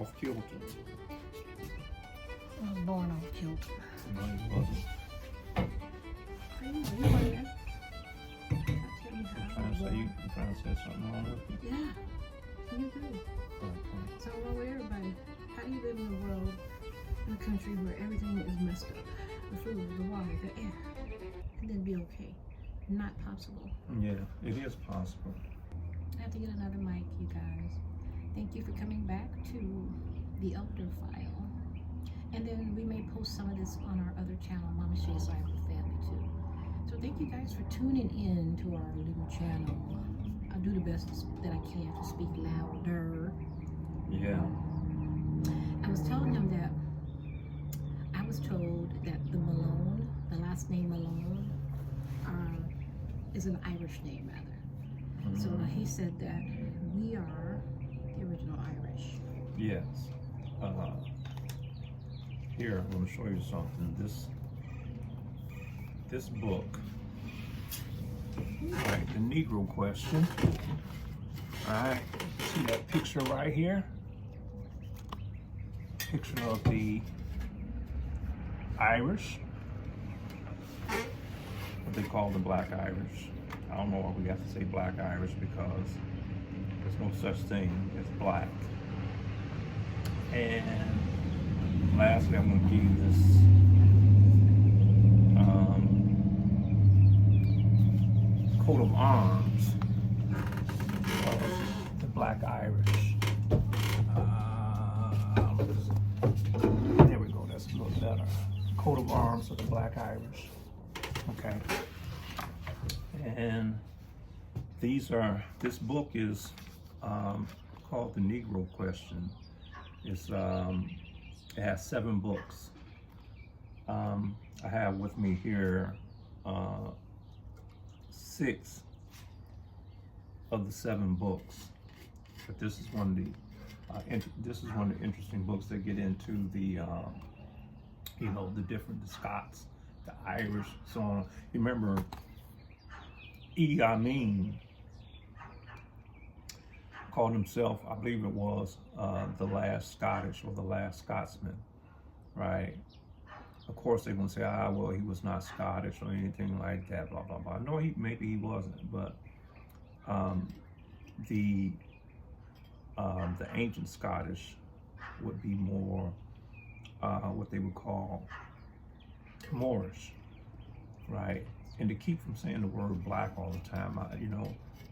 off kilter. I was born off kilter. No, you wasn't. You were. Tell me how. You trying to say something wrong with me? Yeah, you do. Okay. Something wrong with everybody. How do you live in a world, in a country where everything is messed up? The food, the water, the air. And then be okay. Not possible. Yeah, it is possible. I have to get another mic, you guys. Thank you for coming back to the Elder File. And then we may post some of this on our other channel, Mama She's Live with Family, too. So thank you guys for tuning in to our little channel. I'll do the best that I can to speak louder. Yeah. I was telling him that I was told that the Malone, the last name Malone, is an Irish name, rather. So he said that we are the original Irish. Yes. Here, I'm going to show you something. This book, all right, the Negro question. All right, see that picture right here? Picture of the Irish, what they call the Black Irish. I don't know why we have to say Black Irish because there's no such thing as black. And lastly, I'm going to give you this coat of arms of the Black Irish. There we go, that's a little better. Coat of arms of the Black Irish. Okay. And this book is called The Negro Question. It has 7 books. I have with me here 6 of the 7 books, but this is one of the interesting books that get into the the different, the Scots, the Irish, so on. You remember Idi Amin called himself, I believe it was, the last Scottish or the last Scotsman, right? Of course they're gonna say, well, he was not Scottish or anything like that, blah, blah, blah. No, maybe he wasn't, but the ancient Scottish would be more what they would call Moorish, right? And to keep from saying the word black all the time,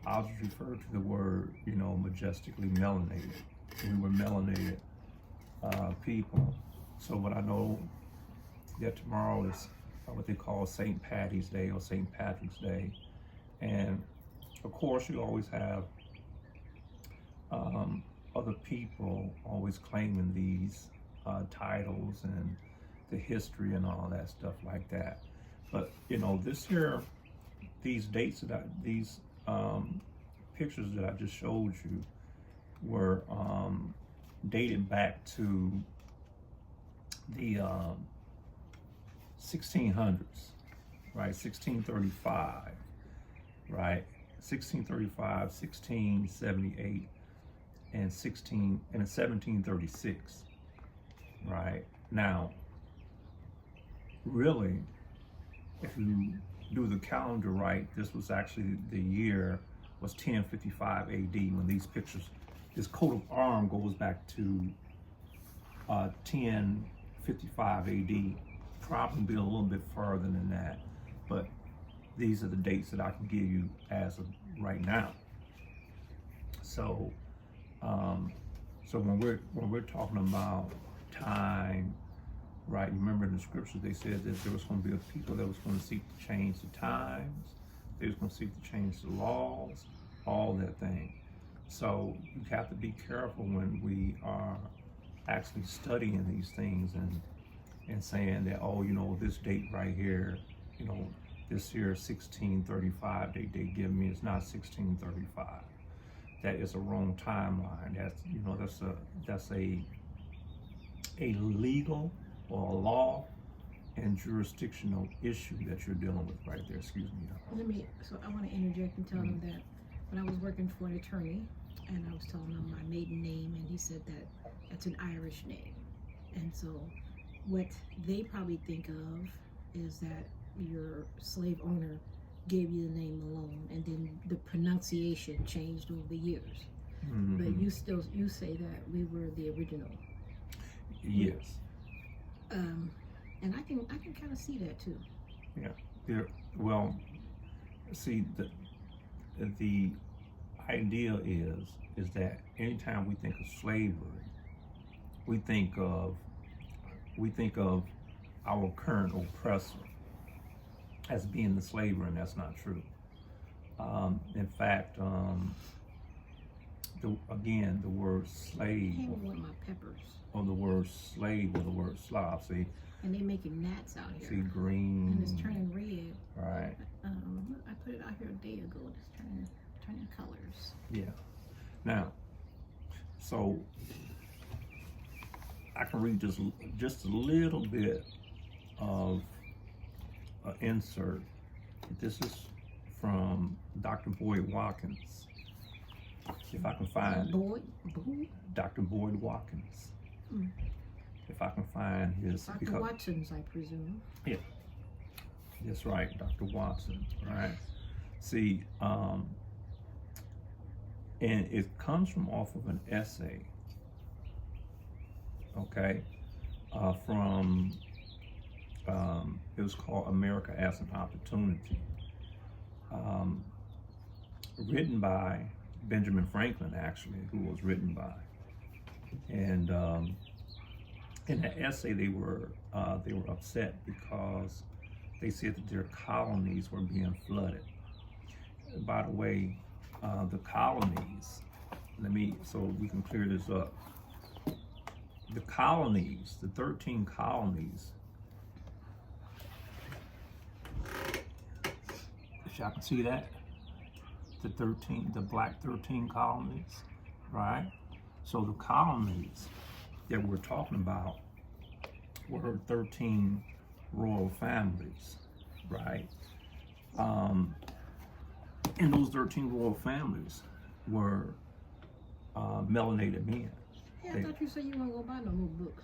I'll just refer to the word, majestically melanated. We were melanated people. So what I know that tomorrow is what they call St. Patty's Day or St. Patrick's Day. And of course you always have other people always claiming these titles and the history and all that stuff like that. But this here, these dates these pictures that I just showed you were dated back to the 1600s, right? 1635, right? 1635, 1678, and 1736, right? Now, really, if you do the calendar right, this was actually the year was 1055 AD when these pictures, this coat of arm goes back to 1055 AD, probably a little bit further than that, but these are the dates that I can give you as of right now. So, so when we're talking about time, right? Remember in the scriptures they said that there was going to be a people that was going to seek to change the times, they was going to seek to change the laws, all that thing. So you have to be careful when we are actually studying these things and saying that, oh, this date right here, this year 1635 they give me, it's not 1635. That is a wrong timeline. That's a legal or a law and jurisdictional issue that you're dealing with right there. Excuse me. So I want to interject and tell him that when I was working for an attorney and I was telling him my maiden name, and he said that it's an Irish name. And so what they probably think of is that your slave owner gave you the name Malone, and then the pronunciation changed over the years. But you say that we were the original. Yes. And I can kind of see that too. Yeah. Well, see, the idea is that anytime we think of slavery, we think of our current oppressor as being the slaver, and that's not true. In fact, the word slave, I want my peppers. or the word slave, or the word Slav, see, and they're making gnats out here. see green, and it's turning red. Right. I put it out here a day ago. It's turning colors. Yeah. Now, so I can read just a little bit of an insert. This is from Dr. Boyd Watkins. If I can find Dr. Boyd Watkins. If I can find his. Dr. Watson's, I presume. Yeah. That's right, Dr. Watson. Right. See, and it comes from off of an essay. Okay, from it was called "America as an Opportunity," written by Benjamin Franklin, actually, who was written by. And in the essay, they were upset because they said that their colonies were being flooded. By the way, the colonies. So we can clear this up. The colonies, the 13 colonies. If y'all can see that, the black 13 colonies, right? So the colonies that we're talking about were 13 royal families, right? And those 13 royal families were melanated men. Yeah, I thought you said you weren't gonna buy no more books.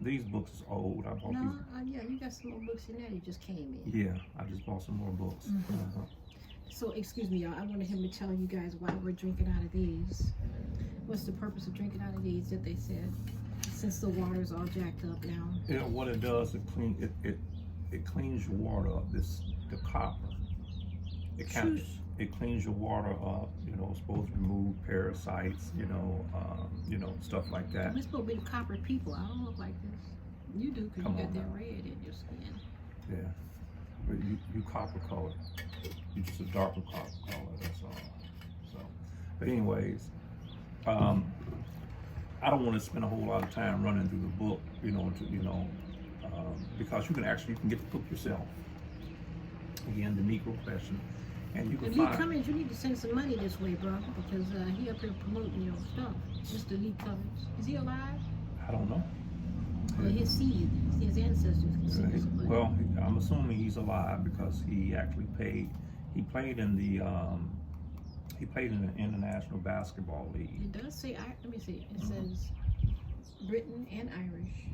These books is old. I bought these. Yeah, you got some more books in there. You just came in. Yeah, I just bought some more books. So, excuse me, y'all. I wanted him to tell you guys why we're drinking out of these. What's the purpose of drinking out of these that they said? Since the water's all jacked up now. Yeah, what it does, it cleans your water up. The copper. It cleans your water up. You know, it's supposed to remove parasites. You know, stuff like that. We're supposed to be the copper people. I don't look like this. You do, because you got that red in your skin. Yeah, but you copper colored. You're just a darker copper color. That's all. So, but anyways, I don't want to spend a whole lot of time running through the book. Because you can get the book yourself. Again, the Negro Question. And you can find. Lee Cummings, you need to send some money this way, bro, because he up here promoting your stuff. Mr. Lee Cummings, is he alive? I don't know. Well, his seed, his ancestors can send us some money. Well, I'm assuming he's alive because he actually paid. He played in the. He played in the International Basketball League. It does say. Let me see. It says Britain and Irish.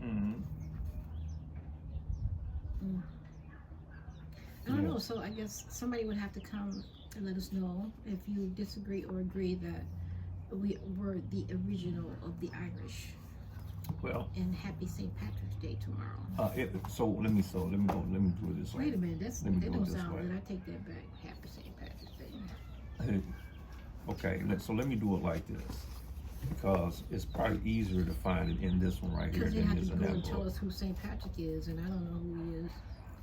I don't know, so I guess somebody would have to come and let us know if you disagree or agree that we were the original of the Irish. Well, and happy St. Patrick's Day tomorrow. Let me do it this way. Wait a minute, that don't sound good. I take that back. Happy St. Patrick's Day. Okay, so let me do it like this, because it's probably easier to find it in this one right here than than it is in that book. Because they have to go and tell us who St. Patrick is, and I don't know who he is.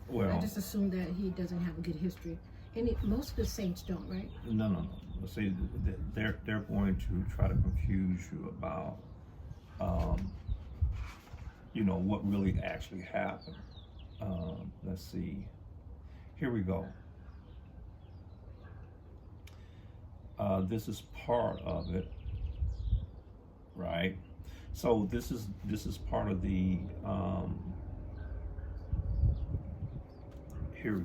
Well, I just assume that he doesn't have a good history. And most of the saints don't, right? No. See, they're going to try to confuse you about, what really actually happened. Let's see. Here we go. This is part of it, right? So this is part of the. Here,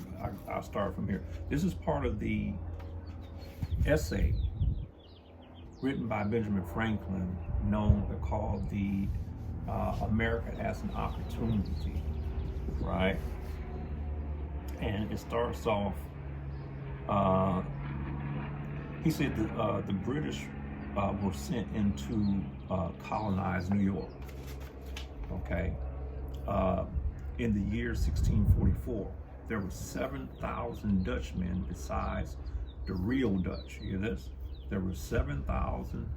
I'll start from here. This is part of the essay written by Benjamin Franklin, called the America as an Opportunity, right? And it starts off, he said the British were sent in to colonize New York, okay? In the year 1644, there were 7,000 Dutchmen besides the real Dutch. You hear this? There were 7,000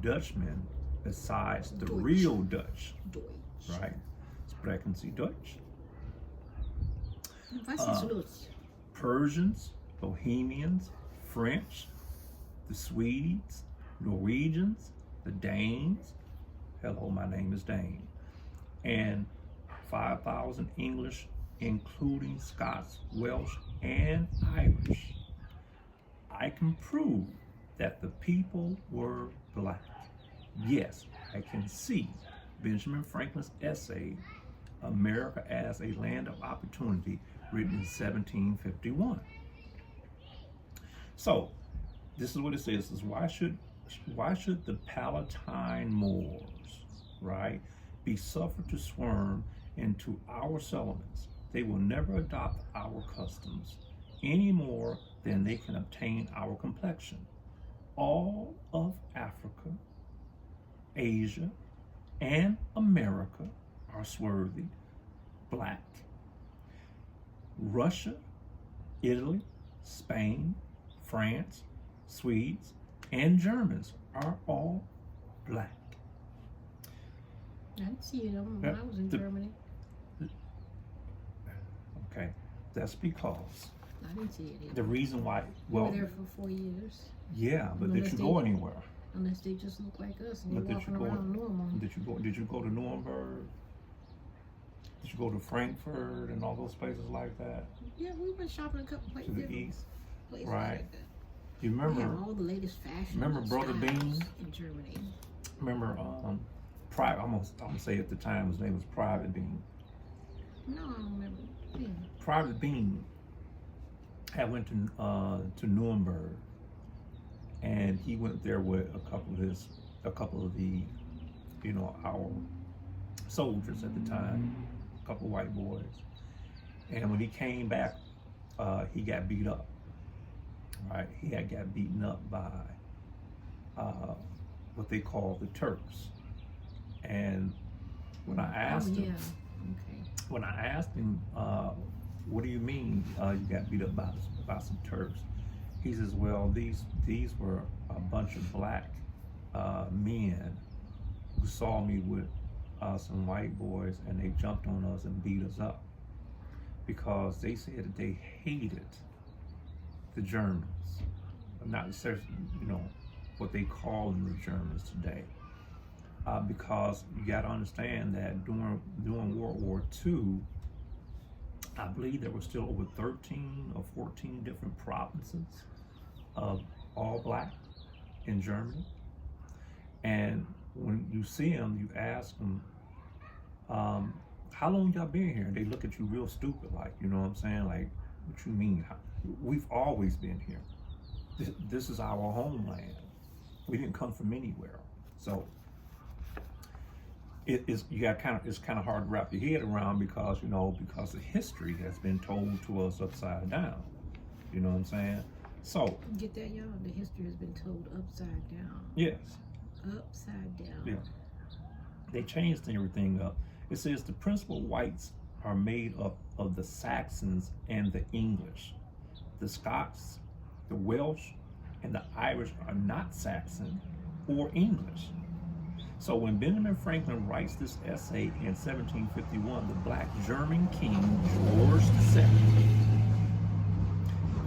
Dutchmen besides the real Dutch. Right? Sprechen Sie Deutsch? Persians, Bohemians, French, the Swedes, Norwegians, the Danes. Hello, my name is Dane. And 5,000 English, including Scots, Welsh, and Irish. I can prove that the people were black. Yes, I can see Benjamin Franklin's essay, America as a Land of Opportunity, written in 1751. So, this is what it says: is why should the Palatine Moors, right, be suffered to swarm into our settlements? They will never adopt our customs any more than they can obtain our complexion. All of Africa, Asia, and America are swarthy black. Russia, Italy, Spain, France, Swedes, and Germans are all black. I didn't see them when I was in Germany. Okay, that's because I didn't see it either. the reason why, We were there for 4 years. Yeah, but did you go anywhere? Unless they just look like us and But you're walking around normal. Did you go to Nuremberg? Did you go to Frankfurt and all those places like that? Yeah, we went shopping a couple places. To the east, places right? Like that. You remember? We have all the latest fashion. Remember Brother Bean in Germany? Remember, Private. I'm gonna say at the time his name was Private Bean. No, I don't remember. Yeah. Private Bean had went to Nuremberg, and he went there with a couple of the, our soldiers at the time, a couple of white boys. And when he came back, he got beat up. Right, he had got beaten up by what they call the Turks. And when I asked him, when I asked him, what do you mean you got beat up by some Turks? He says, well, these were a bunch of black men who saw me with some white boys, and they jumped on us and beat us up because they said that they hated the Germans, not necessarily, what they call them the Germans today, because you got to understand that during World War II, I believe there were still over 13 or 14 different provinces of all black in Germany. And when you see them, you ask them, how long y'all been here? And they look at you real stupid, like, you know what I'm saying? Like, what you mean? We've always been here. This is our homeland. We didn't come from anywhere. So it's kind of hard to wrap your head around because the history has been told to us upside down. You know what I'm saying? So get that, y'all? The history has been told upside down. Yes. Upside down. Yeah. They changed everything up. It says the principal whites are made up of the Saxons and the English. The Scots, the Welsh, and the Irish are not Saxon or English. So when Benjamin Franklin writes this essay in 1751, the black German king, George II,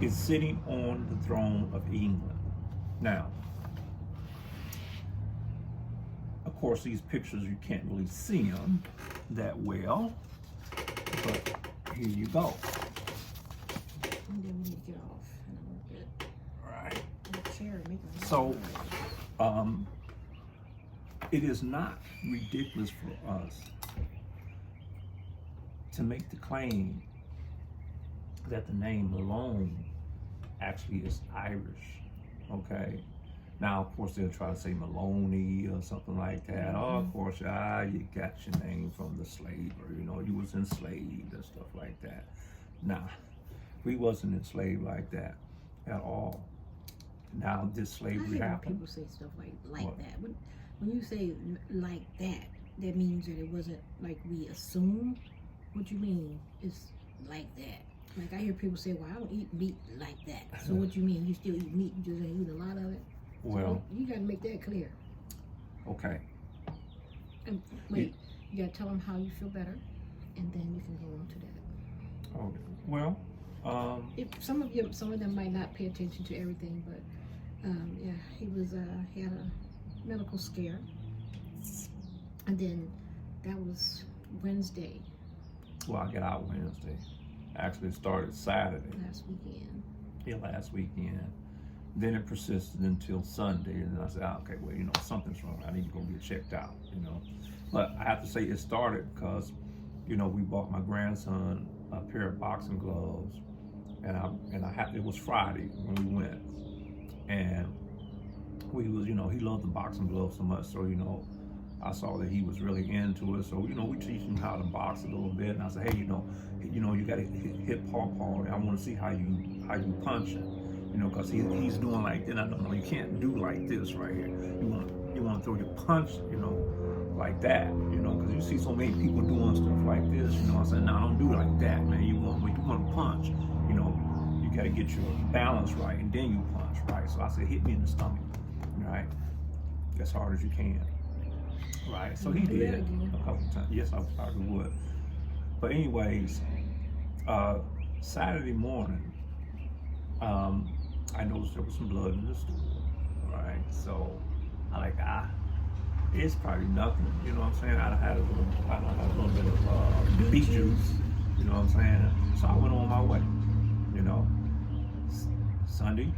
is sitting on the throne of England. Now, of course, these pictures, you can't really see them that well, but here you go. And then we need to get off in a little bit. Right. Chair, so, it is not ridiculous for us to make the claim that the name Malone actually is Irish, okay? Now, of course, they'll try to say Maloney or something like that. Oh, of course, you got your name from the slavery. You know, you was enslaved and stuff like that. Nah, we wasn't enslaved like that at all. Now, this slavery happened. People say stuff like that. When you say like that, that means that it wasn't like we assume. What you mean? It's like that. Like I hear people say, "Well, I don't eat meat like that." So what you mean? You still eat meat? You just ain't eat a lot of it. Well, so you got to make that clear. Okay. And wait, you got to tell them how you feel better, and then you can go on to that. Okay. Well, if some of them might not pay attention to everything, but yeah, he had a medical scare, and then that was Wednesday. Well, I got out Wednesday. Actually, it started Saturday. Last weekend. Yeah, last weekend. Then it persisted until Sunday, and I said, okay, well, you know, something's wrong. I need to go get checked out, you know. But I have to say it started because, you know, we bought my grandson a pair of boxing gloves, and it was Friday when we went, and we was, you know, he loved the boxing gloves so much, so, you know, I saw that he was really into it, so, you know, we teach him how to box a little bit, and I said, hey, you know, you got to hit paw, I want to see how you punch it, you know, because he's doing like that. I don't know, you can't do like this right here. You want to throw your punch, you know, like that, you know, because you see so many people doing stuff like this, you know. I said, no, don't do it like that, man. When you want to punch, you know, you got to get your balance right, and then you punch, right? So I said, hit me in the stomach, right, as hard as you can. Right, so he did a couple times. Yes, I probably would. But anyways, Saturday morning, I noticed there was some blood in the stool. Right, so it's probably nothing. You know what I'm saying? I had a little bit of beet juice. You know what I'm saying? So I went on my way. You know, Sunday.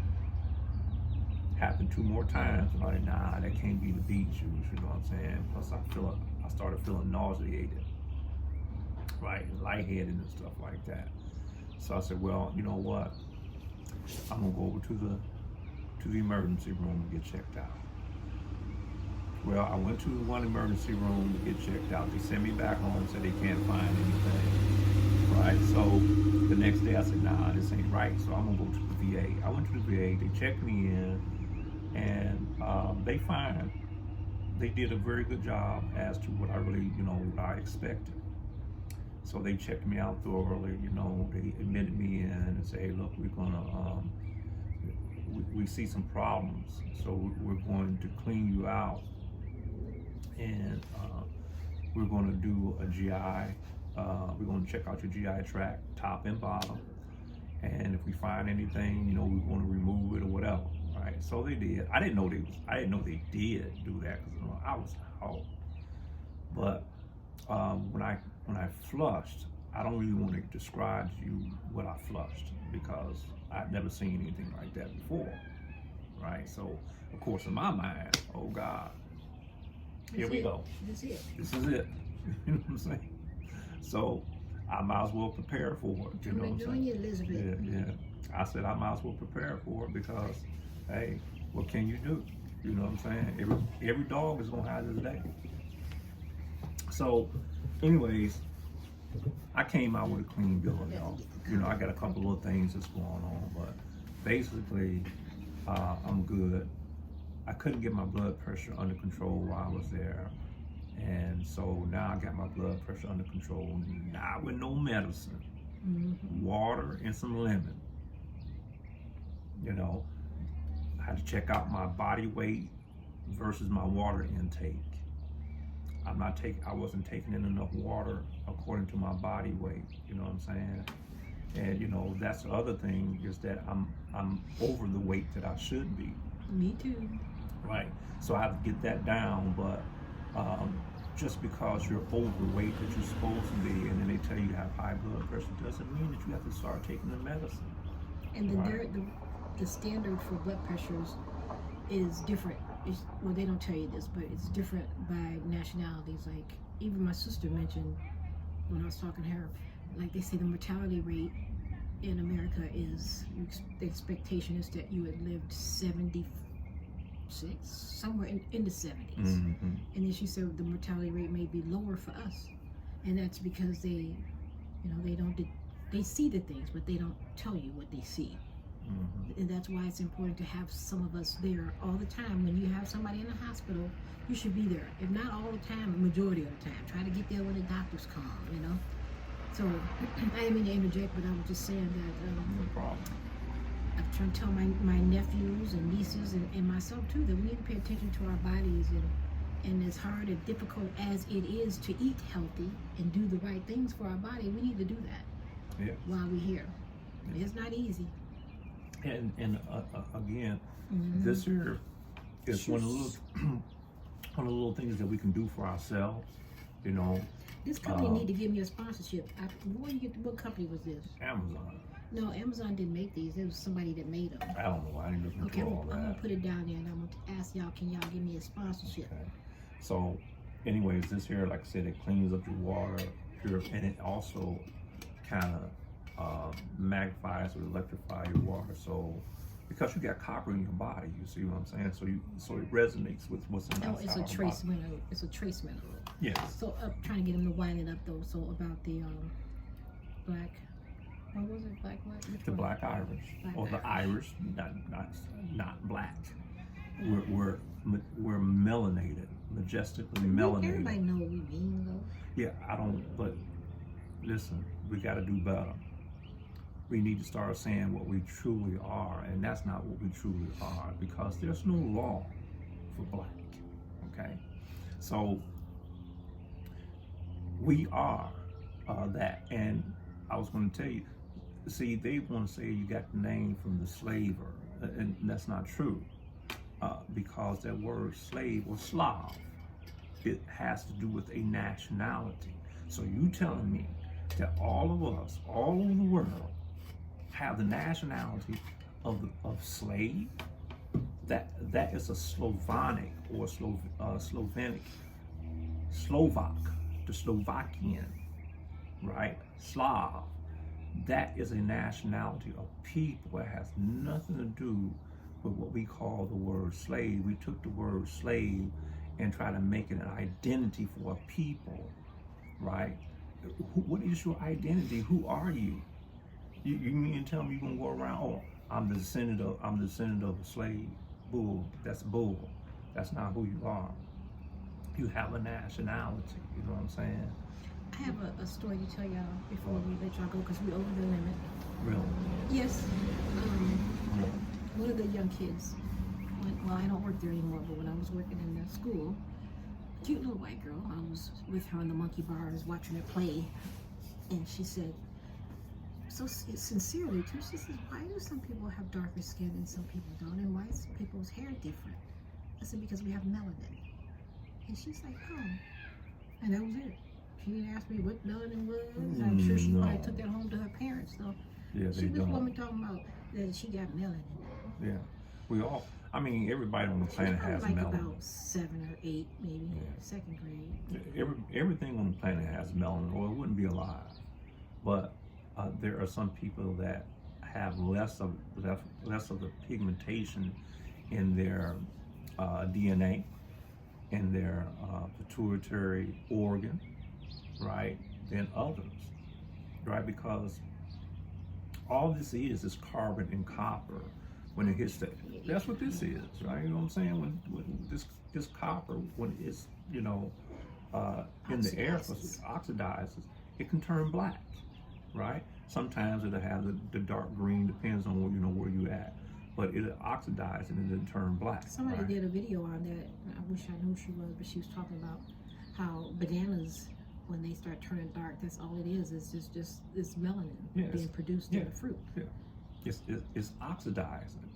Happened 2 more times. I'm like, nah, that can't be the beet juice, you know what I'm saying? Plus I started feeling nauseated, right, lightheaded and stuff like that. So I said, well, you know what? I'm gonna go over to the emergency room and get checked out. Well, I went to one emergency room to get checked out. They sent me back home and said they can't find anything, right? So the next day I said, nah, this ain't right. So I'm gonna go to the VA. I went to the VA. They checked me in. And they did a very good job as to what I really, you know, what I expected. So they checked me out thoroughly, you know, they admitted me in and said, hey, look, we're gonna, we see some problems, so we're going to clean you out, and we're going to do a GI, we're going to check out your GI tract, top and bottom, and if we find anything, you know, we're going to remove it or whatever. Right, so they did. I didn't know they did do that because, you know, I was out. But when I flushed, I don't really want to describe to you what I flushed because I'd never seen anything like that before. Right, so of course in my mind, oh God, here we go. This is it. You know what I'm saying? So I might as well prepare for it. You know what I'm saying? Elizabeth. Yeah. I said I might as well prepare for it because, hey, what can you do? You know what I'm saying? Every dog is gonna have his day. So, anyways, I came out with a clean bill of health. You know, I got a couple of things that's going on, but basically, I'm good. I couldn't get my blood pressure under control while I was there, and so now I got my blood pressure under control. Not with no medicine, water and some lemon. You know, I had to check out my body weight versus my water intake. I wasn't taking in enough water according to my body weight. You know what I'm saying? And you know, that's the other thing is that I'm over the weight that I should be. Me too. Right. So I have to get that down. But just because you're overweight that you're supposed to be, and then they tell you you have high blood pressure, doesn't mean that you have to start taking the medicine. And the standard for blood pressures is different. Well, they don't tell you this, but it's different by nationalities. Like even my sister mentioned when I was talking to her, like they say the mortality rate in America is, the expectation is that you had lived 70 6, somewhere in the 70s. Mm-hmm. And then she said the mortality rate may be lower for us, and that's because they see the things, but they don't tell you what they see. Mm-hmm. And that's why it's important to have some of us there all the time. When you have somebody in the hospital, you should be there. If not all the time, the majority of the time. Try to get there when the doctors come, So, I didn't mean to interject, but I was just saying that No problem. I'm trying to tell my nephews and nieces and myself too that we need to pay attention to our bodies, and as hard and difficult as it is to eat healthy and do the right things for our body, we need to do that while we're here. It's not easy. And again, Mm-hmm. this here is one of the little things that we can do for ourselves. This company need to give me a sponsorship. What company was this? Amazon. No, Amazon didn't make these. It was somebody that made them. I don't know. I didn't look into all that. I'm gonna put it down there, and I'm gonna ask y'all, can y'all give me a sponsorship? Okay. So, anyways, this here, like I said, it cleans up your water, and it also kind of magnifies or electrifies your water. So, because you got copper in your body, you see what I'm saying? So it resonates with what's in No, that. it's a trace mineral. It's a trace mineral. Yes. So trying to get them to wind it up though. So about the black. What was it? Black what? Which The one? black Irish, or the Irish, not black. We're melanated, majestically melanated. Everybody know what we mean though. Yeah, I don't. But listen, we got to do better. We need to start saying what we truly are, and that's not what we truly are, because there's no law for black. Okay, so we are that, and I was going to tell you. See, they want to say you got the name from the slaver, and that's not true, because that word slave or Slav, it has to do with a nationality. So you telling me that all of us, all over the world, have the nationality of slave? That is a Slavonic or Slovenic, Slovak, the Slovakian, right? Slav. That is a nationality of people. It has nothing to do with what we call the word slave. We took the word slave and tried to make it an identity for a people, right? What is your identity? Who are you? You mean to tell me you're gonna go around? Oh, I'm the descendant of a slave. Bull. That's bull. That's not who you are. You have a nationality. You know what I'm saying? I have a story to tell y'all before we let y'all go, because we're over the limit. Really? Yes. One of the young kids, well, I don't work there anymore, but when I was working in the school, cute little white girl, I was with her in the monkey bars watching her play, and she said, so sincerely too, she says, why do some people have darker skin and some people don't, and why is people's hair different? I said, because we have melanin. And she's like, oh. And that was it. She didn't ask me what melanin was. I'm sure she probably took that home to her parents. So yeah, she was woman talking about that she got melanin. Yeah, we all. I mean, everybody on the planet has like melanin. About 7 or 8, maybe second grade. Everything on the planet has melanin, or it wouldn't be alive. But there are some people that have less of the pigmentation in their DNA, in their pituitary organ, right, than others, right? Because all this is carbon and copper. When it hits that's what this is, right? You know what I'm saying? When this copper, when it's in the air, oxidizes, it can turn black, right? Sometimes it'll have the dark green, depends on where you at, but it'll oxidize and it'll turn black. Somebody did a video on that. I wish I knew who she was, but she was talking about how bananas, when they start turning dark, that's all it is. It's just this melanin being produced in the fruit. Yeah. It's oxidizing,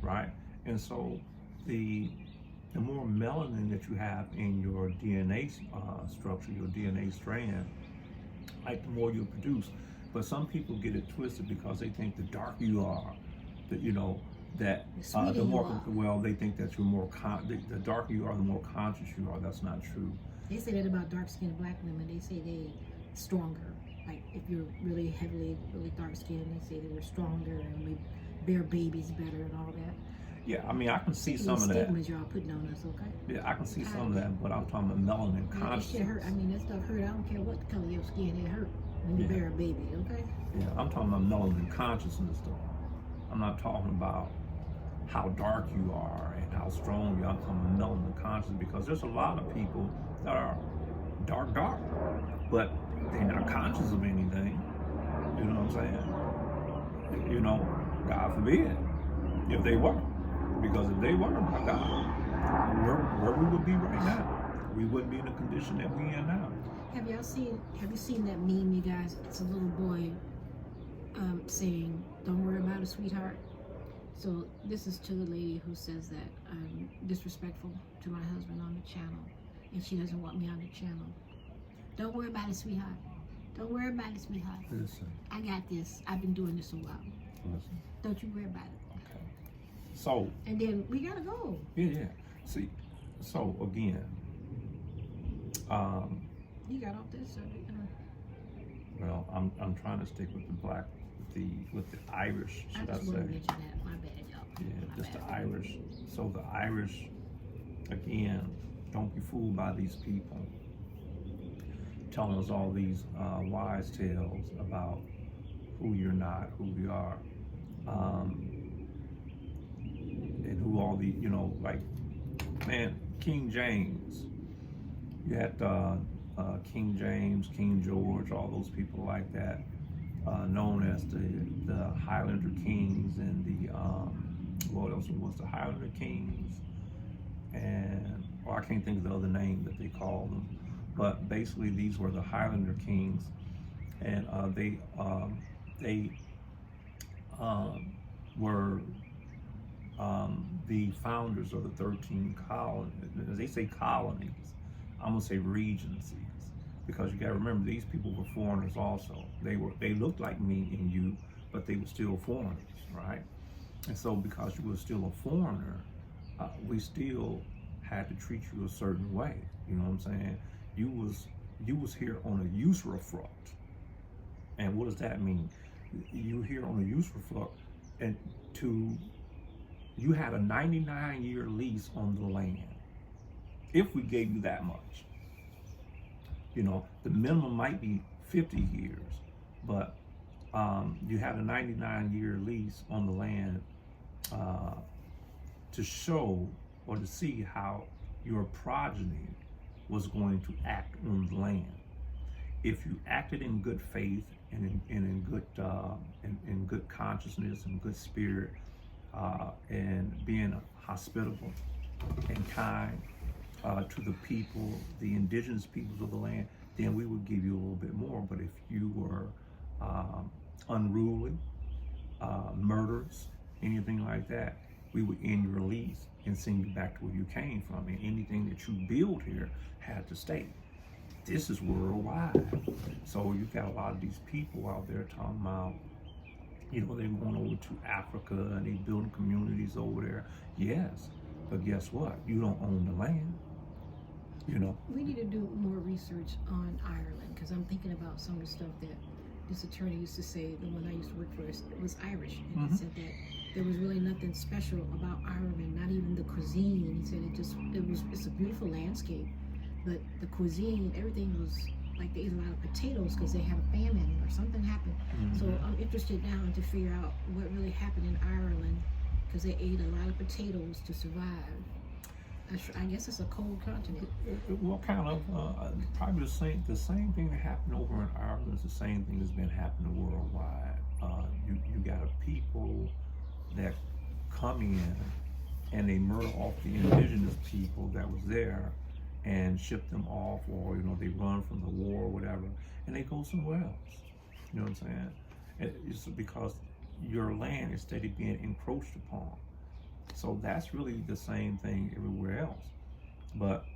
right? And so the more melanin that you have in your DNA structure, your DNA strand, like the more you produce. But some people get it twisted because they think the darker you are, that the more they think that you're more the darker you are, the more conscious you are. That's not true. They say that about dark-skinned black women. They say they stronger. Like if you're really heavily, really dark-skinned, they say they were stronger and we bear babies better and all that. Yeah, I mean, I can see Sick some of these that. stigmas y'all putting on us, okay? Yeah, I can see some of that, but I'm talking about melanin Yeah, that shit hurt. consciousness. I mean, that stuff hurt. I don't care what color your skin, it hurt when you Yeah. bear a baby, okay? Yeah, I'm talking about melanin consciousness, though. I'm not talking about how dark you are and how strong you are. I'm talking about melanin consciousness, because there's a lot of people that are dark, but they're not conscious of anything. You know what I'm saying? You know, God forbid if they were. Because if they were, my God, where we would be right now, we wouldn't be in the condition that we in now. Have you seen that meme, you guys? It's a little boy saying, "Don't worry about it, sweetheart." So this is to the lady who says that I'm disrespectful to my husband on the channel, and she doesn't want me on the channel. Don't worry about it, sweetheart. Don't worry about it, sweetheart. Listen, I got this. I've been doing this a while. listen. Don't you worry about it. Okay. So. And then we gotta go. Yeah. See. So again. You got off this subject. Well, I'm trying to stick with the black, with the Irish. Should I just say? want to mention that. My bad, y'all. Yeah, My just bad. the Irish. So the Irish, again, don't be fooled by these people telling us all these wise tales about who you're not, who we are, and who all the, you know, like, man, King James. You had King James, King George, all those people like that, known as the Highlander Kings, and the what else was the Highlander Kings, and I can't think of the other name that they called them, but basically these were the Highlander Kings, and they were the founders of the 13 colonies. They say colonies. I'm gonna say regencies, because you gotta remember these people were foreigners also. They looked like me and you, but they were still foreigners, right? And so because you were still a foreigner, we still had to treat you a certain way. You know what I'm saying? You was here on a usufruct. And what does that mean? You here on a usufruct, and you had a 99-year lease on the land. If we gave you that much, you know, the minimum might be 50 years, but you had a 99-year lease on the land to show or to see how your progeny was going to act on the land. If you acted in good faith and in good consciousness and good spirit, and being hospitable and kind to the people, the indigenous peoples of the land, then we would give you a little bit more. But if you were unruly, murderous, anything like that, we would end your lease and send you back to where you came from. And anything that you build here had to stay. This is worldwide. So you got a lot of these people out there talking about, you know, they're going over to Africa and they building communities over there. Yes, but guess what? You don't own the land. You know. We need to do more research on Ireland, because I'm thinking about some of the stuff that this attorney used to say. The one I used to work for was Irish, and he said that there was really nothing special about Ireland, not even the cuisine. He said it's a beautiful landscape, but the cuisine, everything was like they ate a lot of potatoes because they had a famine or something happened. So I'm interested now to figure out what really happened in Ireland, because they ate a lot of potatoes to survive. I guess it's a cold continent. Well, kind of. Probably the same thing that happened over in Ireland is the same thing that's been happening worldwide. You got a people that come in and they murder off the indigenous people that was there and ship them off, or you know, they run from the war or whatever, and they go somewhere else. You know what I'm saying? It's because your land is steady being encroached upon. So that's really the same thing everywhere else. But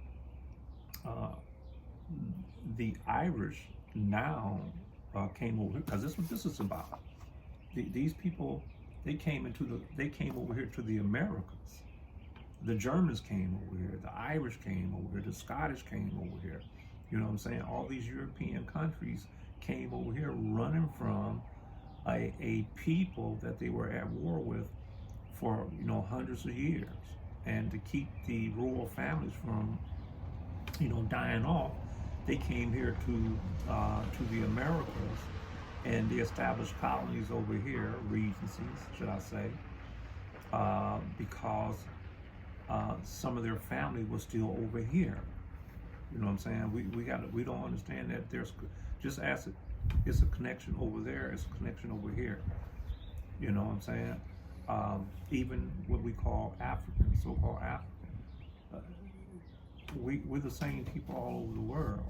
the Irish now came over here, because this is what this is about. These people, they came over here to the Americas. The Germans came over here, the Irish came over here, the Scottish came over here. You know what I'm saying? All these European countries came over here running from a people that they were at war with for hundreds of years, and to keep the royal families from dying off, they came here to the Americas, and they established colonies over here, regencies, should I say, because some of their family was still over here. You know what I'm saying? We don't understand that there's just as it's a connection over there, it's a connection over here. You know what I'm saying? Even what we call African, so-called African, we're the same people all over the world.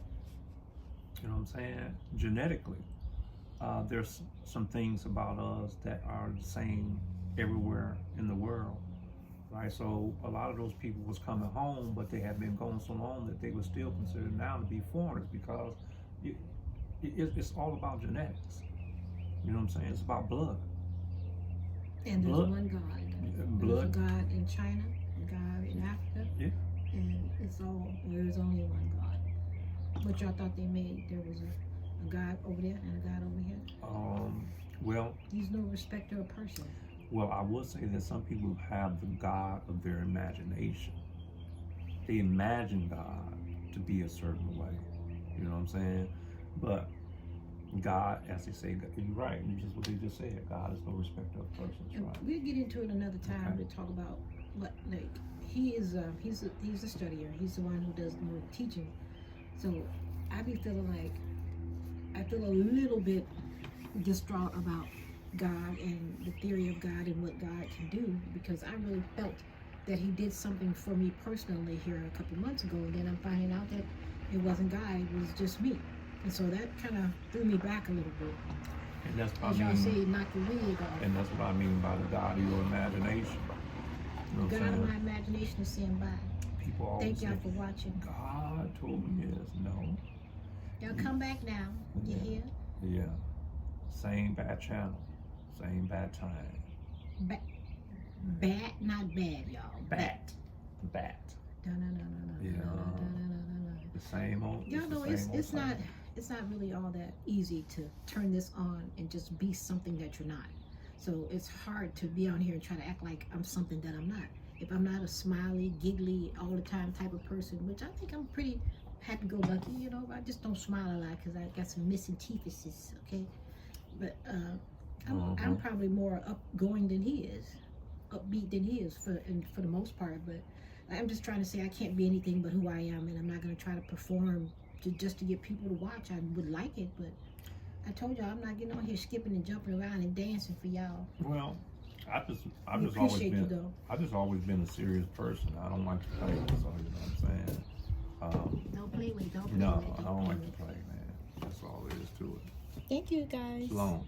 You know what I'm saying? Genetically, there's some things about us that are the same everywhere in the world, right? So a lot of those people was coming home, but they had been gone so long that they were still considered now to be foreigners, because it's all about genetics. You know what I'm saying? It's about blood. And there's one God. Blood. There's a God in China, a God in Africa, Yeah. and there's only one God. But y'all thought they made, there was a God over there and a God over here? Well, He's no respecter of person. well, I would say that some people have the God of their imagination. They imagine God to be a certain way. You know what I'm saying? But God, as they say, you're right, just what they just said, God is no respecter of persons, And right? we'll get into it another time Okay. to talk about what, like, he's a studier. He's the one who does more teaching. So I be feeling like, I feel a little bit distraught about God and the theory of God and what God can do, because I really felt that he did something for me personally here a couple months ago, and then I'm finding out that it wasn't God, it was just me. And so that kind of threw me back a little bit. And that's what As I y'all mean. say, knock the wig off. And that's what I mean by the God of your imagination. You know what God I'm of saying? my imagination is saying bye. People always Thank say, y'all for watching. God told me this. No. Y'all come back now. You Yeah. hear? Yeah. Same bad channel. Same bad time. Bat, not bad, y'all. Bat. No. Yeah. The same old. Y'all know the same it's old not thing. it's not really all that easy to turn this on and just be something that you're not. So it's hard to be on here and try to act like I'm something that I'm not. If I'm not a smiley, giggly, all the time type of person, which I think I'm pretty happy-go-lucky, I just don't smile a lot because I got some missing teethuses, okay? But I'm probably more upgoing than he is, upbeat than he is for the most part. But I'm just trying to say I can't be anything but who I am, and I'm not going to try to perform just to get people to watch. I would like it, but I told y'all I'm not getting on here skipping and jumping around and dancing for y'all. Well, I've just always appreciate you, been. though. I've just always been a serious person. I don't like to play. So you know what I'm saying? Don't play with it. Don't play No, with it. I don't like to play, man. That's all there is to it. Thank you, guys. Shalom.